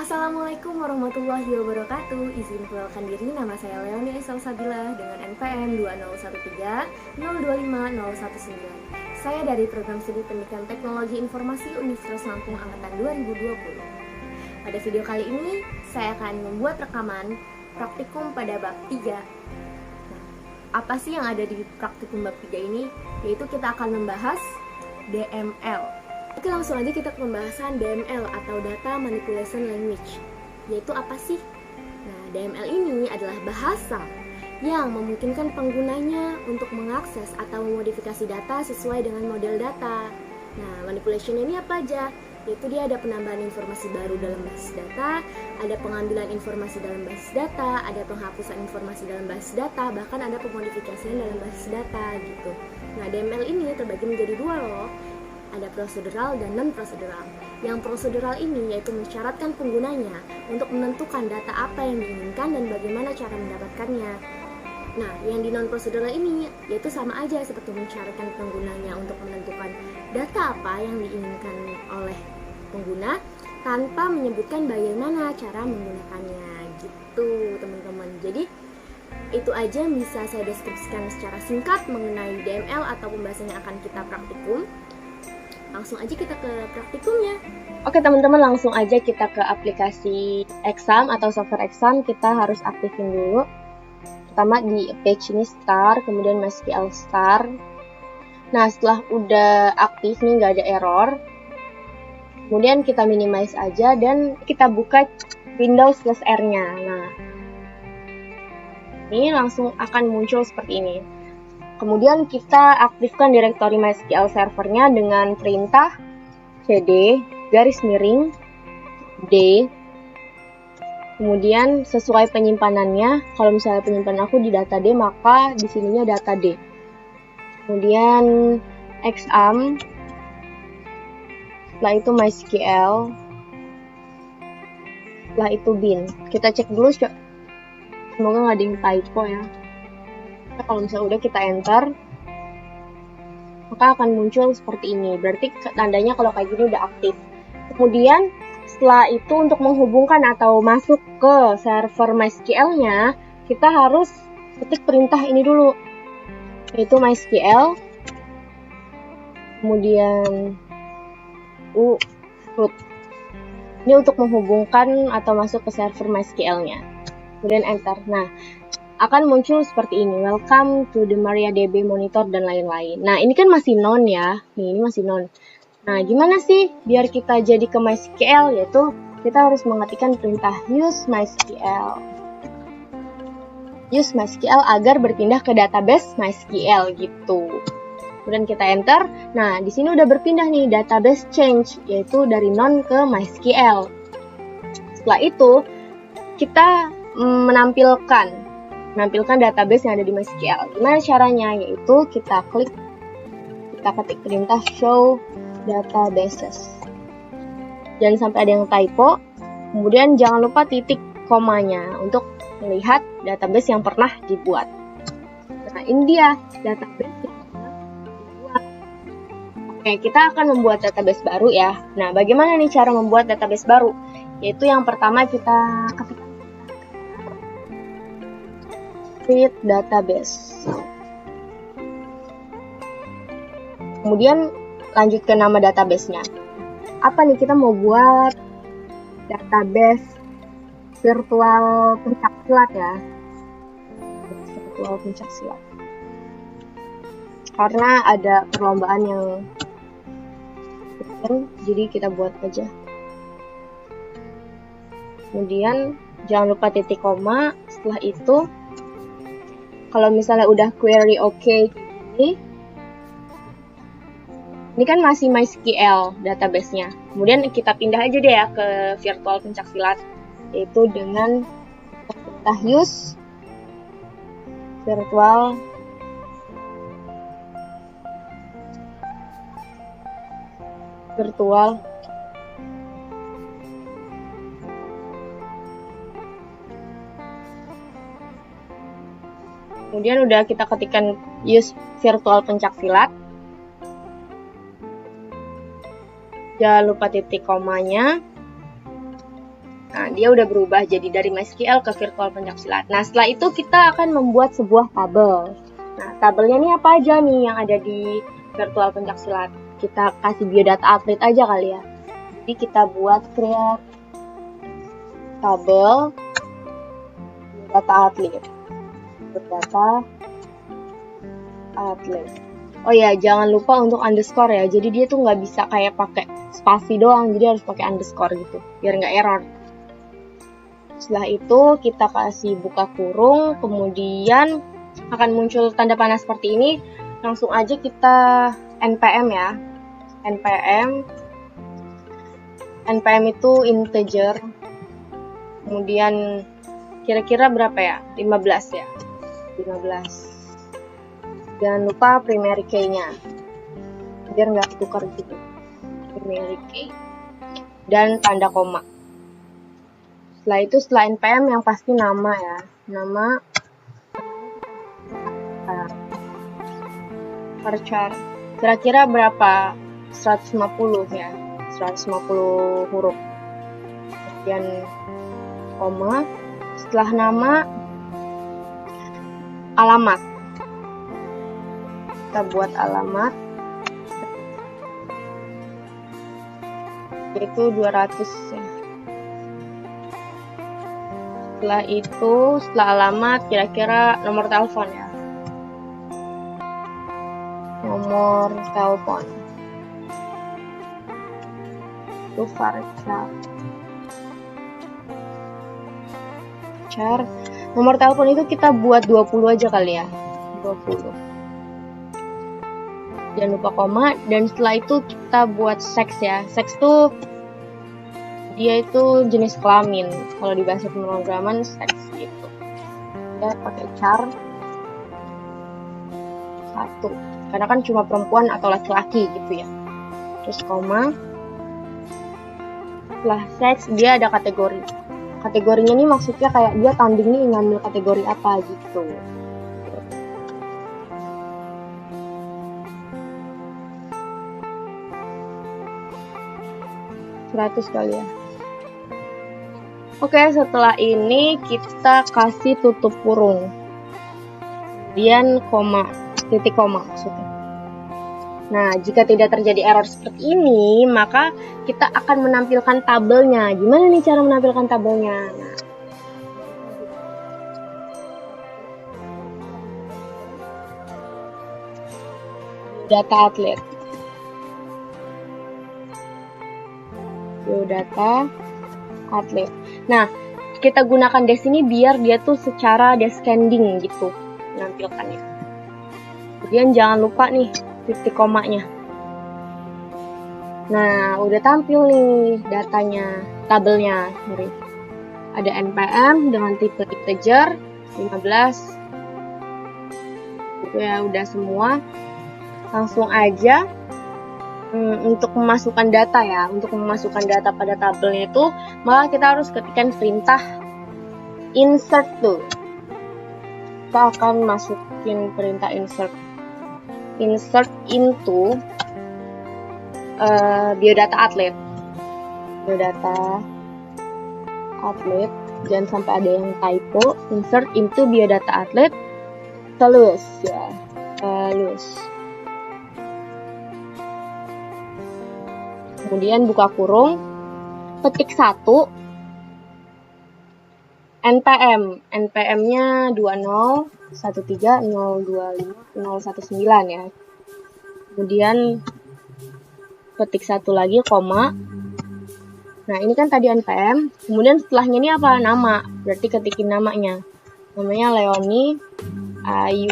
Assalamualaikum warahmatullahi wabarakatuh. Izin perkenalkan diri, nama saya Leonie Salsabila dengan NPM 20130250119. Saya dari Program Studi Pendidikan Teknologi Informasi Universitas Lampung Angkatan 2020. Pada video kali ini, saya akan membuat rekaman praktikum pada bab 3. Nah, apa sih yang ada di praktikum bab 3 ini? Yaitu kita akan membahas DML. Oke, langsung aja kita ke pembahasan DML atau Data Manipulation Language. Yaitu apa sih? Nah, DML ini adalah bahasa yang memungkinkan penggunanya untuk mengakses atau memodifikasi data sesuai dengan model data. Nah, manipulation ini apa aja? Yaitu dia ada penambahan informasi baru dalam basis data, ada pengambilan informasi dalam basis data, ada penghapusan informasi dalam basis data, bahkan ada pemodifikasian dalam basis data gitu. Nah, DML ini terbagi menjadi dua loh. Ada prosedural dan non-prosedural. Yang prosedural ini yaitu mensyaratkan penggunanya untuk menentukan data apa yang diinginkan dan bagaimana cara mendapatkannya. Nah, yang di non-prosedural ini yaitu sama aja seperti mensyaratkan penggunanya untuk menentukan data apa yang diinginkan oleh pengguna tanpa menyebutkan bagaimana cara menggunakannya gitu, teman-teman. Jadi itu aja yang bisa saya deskripsikan secara singkat mengenai DML atau pembahasan yang akan kita praktikum. Langsung aja kita ke praktikumnya. Oke teman-teman, langsung aja kita ke aplikasi exam atau software exam. Kita harus aktifin dulu. Pertama di page ini start, kemudian MySQL start. Nah, setelah udah aktif nih, nggak ada error, kemudian kita minimize aja dan kita buka Windows plus R-nya. Nah, ini langsung akan muncul seperti ini. Kemudian kita aktifkan direktori MySQL servernya dengan perintah cd _ d. Kemudian sesuai penyimpanannya, kalau misalnya penyimpanan aku di data D, maka di sininya data D. Kemudian exam, setelah itu MySQL, setelah itu bin. Kita cek dulu, semoga nggak ada yang typo ya. Kalau misalnya udah kita enter, maka akan muncul seperti ini. Berarti tandanya kalau kayak gini udah aktif. Kemudian setelah itu untuk menghubungkan atau masuk ke server MySQL-nya, kita harus ketik perintah ini dulu, yaitu MySQL, kemudian root. Ini untuk menghubungkan atau masuk ke server MySQL-nya. Kemudian enter. Nah, akan muncul seperti ini, welcome to the MariaDB monitor dan lain-lain. Nah, ini kan masih non ya, ini masih non. Nah, gimana sih biar kita jadi ke MySQL? Yaitu kita harus mengetikkan perintah use MySQL agar berpindah ke database MySQL gitu. Kemudian kita enter. Nah, di sini udah berpindah nih, database change, yaitu dari non ke MySQL. Setelah itu kita menampilkan database yang ada di MySQL. Gimana caranya? Yaitu kita ketik perintah show databases. Jangan sampai ada yang typo. Kemudian jangan lupa titik komanya untuk melihat database yang pernah dibuat. Nah, ini dia database yang pernah dibuat. Oke, kita akan membuat database baru ya. Nah, bagaimana nih cara membuat database baru? Yaitu yang pertama kita ketik create database. Kemudian lanjut ke nama database-nya. Apa nih, kita mau buat database virtual pencaksilat ya. Virtual pencaksilat. Karena ada perlombaan yang jadi kita buat aja. Kemudian jangan lupa titik koma. Setelah itu kalau misalnya udah query oke ini kan masih MySQL database-nya. Kemudian kita pindah aja deh ya ke virtual pencaksilat, yaitu dengan perintah use virtual kemudian udah kita ketikkan use virtual pencaksilat. Jangan lupa titik komanya. Nah, dia udah berubah jadi dari MySQL ke virtual pencaksilat. Nah, setelah itu kita akan membuat sebuah tabel. Nah, tabelnya ini apa aja nih yang ada di virtual pencaksilat? Kita kasih biodata atlet aja kali ya. Jadi kita buat create tabel biodata atlet. Biodata atlet. Oh ya, jangan lupa untuk underscore ya. Jadi dia tuh nggak bisa kayak pakai spasi doang, jadi harus pakai underscore gitu, biar nggak error. Setelah itu kita kasih buka kurung, kemudian akan muncul tanda panah seperti ini. Langsung aja kita npm ya. npm itu integer. Kemudian kira-kira berapa ya? 15 ya. 15. Jangan lupa primary key-nya, biar nggak tukar gitu. Primary key dan tanda koma. Setelah itu, setelah npm yang pasti nama ya, nama varchar. Kira-kira berapa? 150 ya, 150 huruf. Kemudian koma. Setelah nama, alamat. Kita buat alamat yaitu 200 ya. Setelah itu, setelah alamat kira-kira nomor telepon ya, nomor telepon itu varchar. Nomor telepon itu kita buat 20 aja kali ya, 20. Jangan lupa koma, dan setelah itu kita buat seks ya. Seks tuh dia itu jenis kelamin. Kalau di bahasa pemrograman seks gitu. Kita pakai char 1. Karena kan cuma perempuan atau laki-laki gitu ya. Terus koma. Setelah seks dia ada kategori. Kategorinya ini maksudnya kayak dia tanding nih ngambil kategori apa gitu. 100 kali ya. Oke, setelah ini kita kasih tutup kurung, kemudian koma, titik koma maksudnya. Nah, jika tidak terjadi error seperti ini, maka kita akan menampilkan tabelnya. Gimana nih cara menampilkan tabelnya? Nah, data atlet. Biodata atlet. Nah, kita gunakan dash ini biar dia tuh secara descending gitu menampilkannya. Kemudian jangan lupa nih titik komanya. Nah, udah tampil nih datanya, tabelnya. Ada npm dengan tipe integer 15. Itu ya udah semua. Langsung aja untuk memasukkan data ya, untuk memasukkan data pada tabelnya itu, maka kita harus ketikkan perintah insert tuh. Kita akan masukin perintah insert into biodata atlet. Jangan sampai ada yang typo. Insert into biodata atlet telus ya, telus. Kemudian buka kurung, ketik 1, npm-nya 2013025019 ya. Kemudian ketik 1 lagi, koma. Nah, ini kan tadi npm, kemudian setelahnya ini apa? Nama, berarti ketikin namanya. Namanya Leoni Ayu.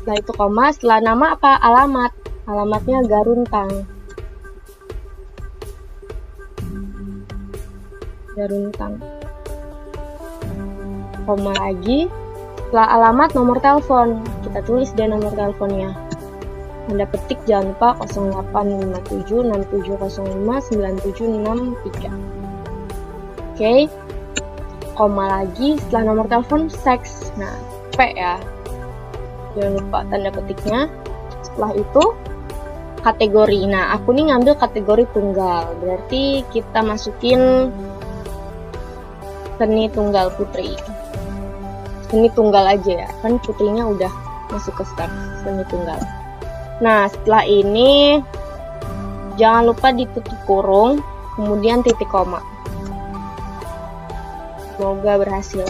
Setelah itu koma, setelah nama apa? Alamat. Alamatnya Garuntang. Koma lagi. Setelah alamat nomor telepon. Kita tulis deh nomor teleponnya. Anda petik jangan lupa 085767059763. Oke. Koma lagi, setelah nomor telepon seks. Nah, P ya. Jangan lupa tanda petiknya. Setelah itu kategori. Nah, aku nih ngambil kategori tunggal. Berarti kita masukin seni tunggal putri. Seni tunggal aja ya. Kan putrinya udah masuk ke start seni tunggal. Nah, setelah ini jangan lupa ditutup kurung, kemudian titik koma. Semoga berhasil.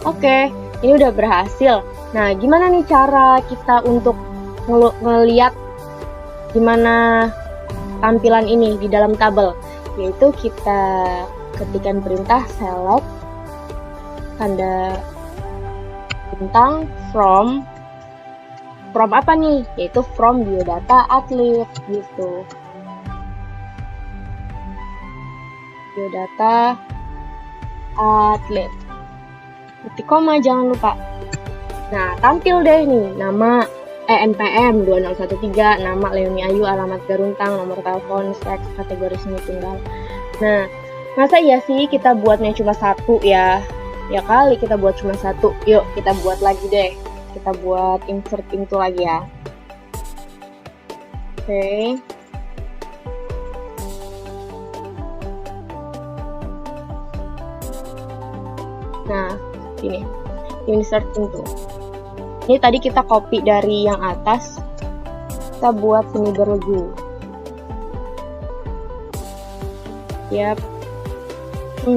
Oke, ini udah berhasil. Nah, gimana nih cara kita untuk ngeliat gimana tampilan ini di dalam tabel? Yaitu kita ketikkan perintah select tanda bintang from apa nih? Yaitu from biodata atlet gitu. Biodata atlet. Titik koma jangan lupa. Nah, tampil deh nih nama NPM 2013, nama Leonie Ayu, alamat Garuntang, nomor telepon, seks, kategori seni tunggal. Nah, masa iya sih kita buatnya cuma satu ya? Ya kali kita buat cuma satu. Yuk, kita buat lagi deh. Kita buat insert itu lagi ya. Oke. Nah, ini insert into. Ini tadi kita copy dari yang atas, kita buat seni beregu. Yap,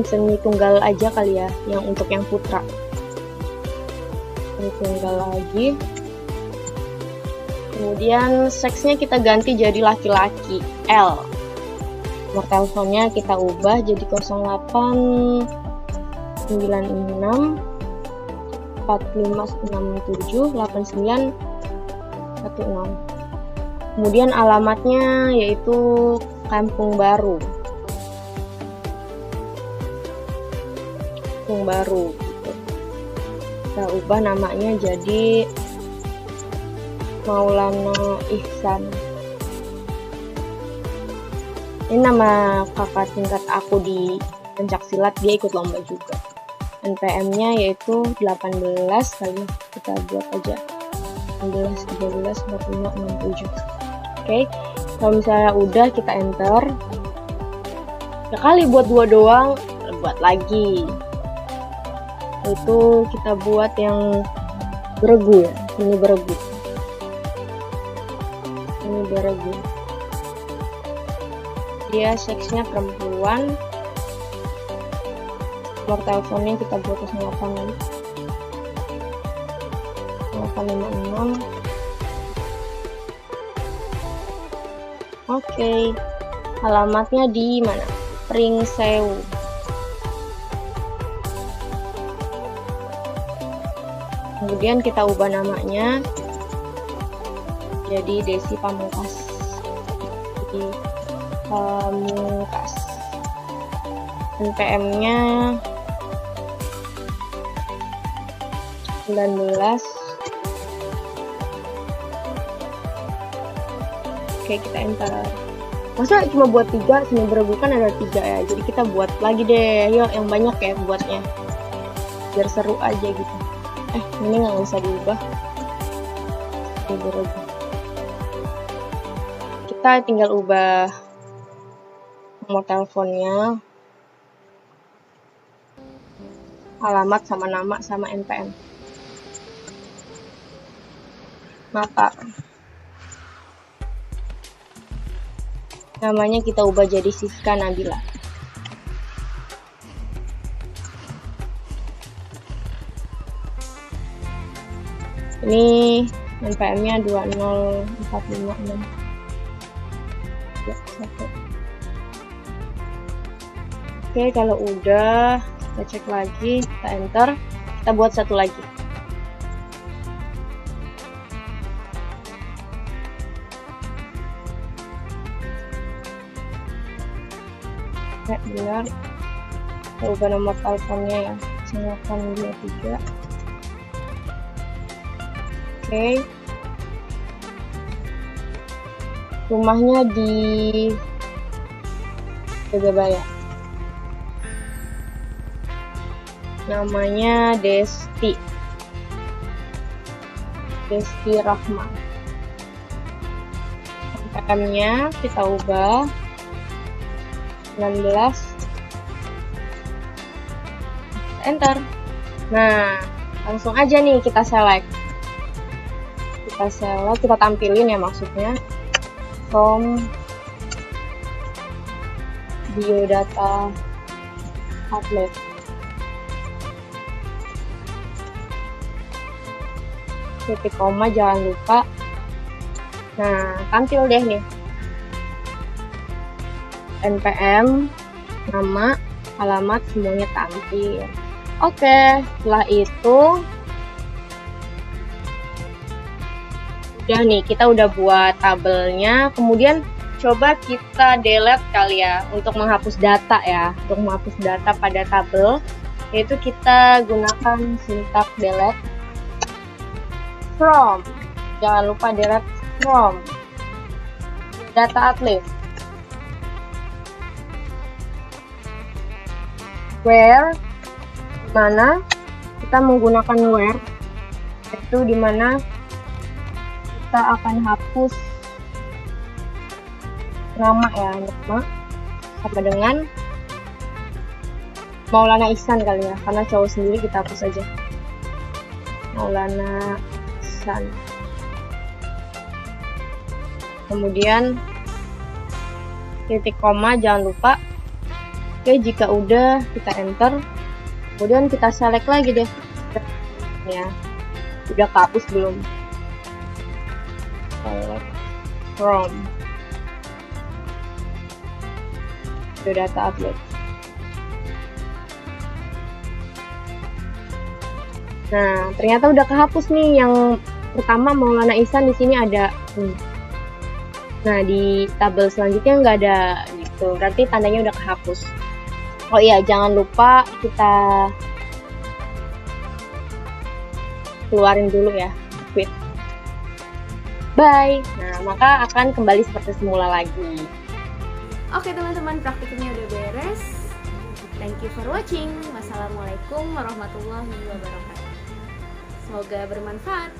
seni tunggal aja kali ya, yang untuk yang putra. Seni tunggal lagi. Kemudian seksnya kita ganti jadi laki-laki, L. Nomor teleponnya kita ubah jadi 0896 4567 8916. Kemudian alamatnya yaitu Kampung Baru. Kampung Baru gitu. Kita ubah namanya jadi Maulana Ihsan. Ini nama kakak tingkat aku di pencaksilat, dia ikut lomba juga. NPM-nya yaitu 18 kali, kita buat aja 18, 13, 45, 67. Oke, kalau misalnya udah kita enter. Ya kali buat dua doang, buat lagi. Itu kita buat yang beregu ya, ini beregu. Ini beregu. Dia seksnya perempuan. Nomor teleponnya kita buat 0856. Oke, alamatnya di mana? Pringsewu. Kemudian kita ubah namanya jadi Desi Pamungkas. Jadi Pamungkas. NPM-nya 19. Oke, kita enter. Masa cuma buat 3, seni beregu kan ada 3 ya, jadi kita buat lagi deh. Yuk, yang banyak ya buatnya, biar seru aja gitu. Ini nggak usah diubah. Seni beregu. Kita tinggal ubah nomor teleponnya, alamat sama nama sama NPM. Mata. Namanya kita ubah jadi Siska Nabila. Ini NPM-nya 20456. Ya, 1. Oke, kalau udah kita cek lagi, kita enter, kita buat satu lagi. Ya, benar. Kita ubah nomor teleponnya ya, 923. Oke. Rumahnya di Jagabaya. Namanya Desti Rahma. PM-nya kita ubah 19, enter. Nah, langsung aja nih kita select, kita tampilin ya, maksudnya from biodata outlet. Titik koma jangan lupa. Nah, tampil deh nih NPM, nama, alamat, semuanya tampil. Oke, setelah itu udah nih, kita udah buat tabelnya. Kemudian coba kita delete kali ya, untuk menghapus data ya, untuk menghapus data pada tabel, yaitu kita gunakan sintak delete from. Jangan lupa delete from data outlet. Where, dimana kita menggunakan where, itu dimana kita akan hapus nama ya, nama sama dengan Maulana Ihsan kali ya, karena cowok sendiri kita hapus aja Maulana Ihsan. Kemudian titik koma jangan lupa. Oke, jika udah kita enter, kemudian kita select lagi deh ya, udah kehapus belum. Select from biodata outlet. Nah, ternyata udah kehapus nih yang pertama Maulana Ihsan, di sini ada. Nah, di tabel selanjutnya nggak ada gitu, berarti tandanya udah kehapus. Oh iya, jangan lupa kita keluarin dulu ya, quit. Bye. Nah, maka akan kembali seperti semula lagi. Oke teman-teman, praktikumnya udah beres. Thank you for watching. Wassalamualaikum warahmatullahi wabarakatuh. Semoga bermanfaat.